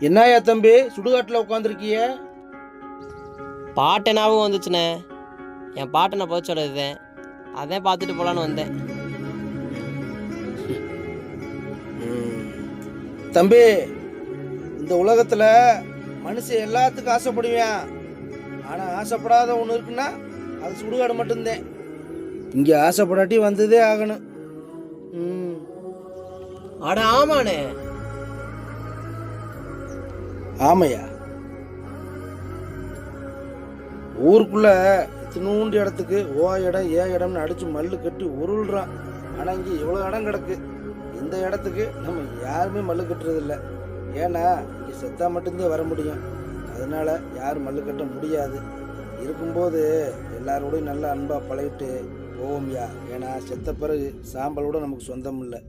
என்னையா தம்பி சுடுகாட்டில் உட்காந்துருக்கிய? பாட்டு ஞாபகம் வந்துச்சுண்ணே. என் பாட்டை நான் போய் சொல்லுது, அதான் பார்த்துட்டு போகலான்னு வந்தேன். தம்பி, இந்த உலகத்தில் மனுஷன் எல்லாத்துக்கும் ஆசைப்படுவேன். ஆனால் ஆசைப்படாத ஒன்று இருக்குன்னா அது சுடுகாடு மட்டும்தான். இங்கே ஆசைப்படாட்டி வந்ததே ஆகணும். அட ஆமாண்ணே. ஆமையா, ஊருக்குள்ள இத்தினூண்டு இடத்துக்கு ஓ இடம் ஏ இடம்னு அடிச்சு மல்லு கட்டி உருள்றான். ஆனா இங்க இவ்வளவு இடம் கிடக்கு. இந்த இடத்துக்கு நம்ம யாருமே மல்லு கட்டுறது இல்லை. ஏன்னா இங்க செத்தா மட்டும்தான் வர முடியும். அதனால யாரும் மல்லு கட்ட முடியாது. இருக்கும்போது எல்லாரோடையும் நல்லா அன்பா பழகிட்டு போவோம்யா. ஏன்னா செத்த பிறகு சாம்பலோட நமக்கு சொந்தம் இல்லை.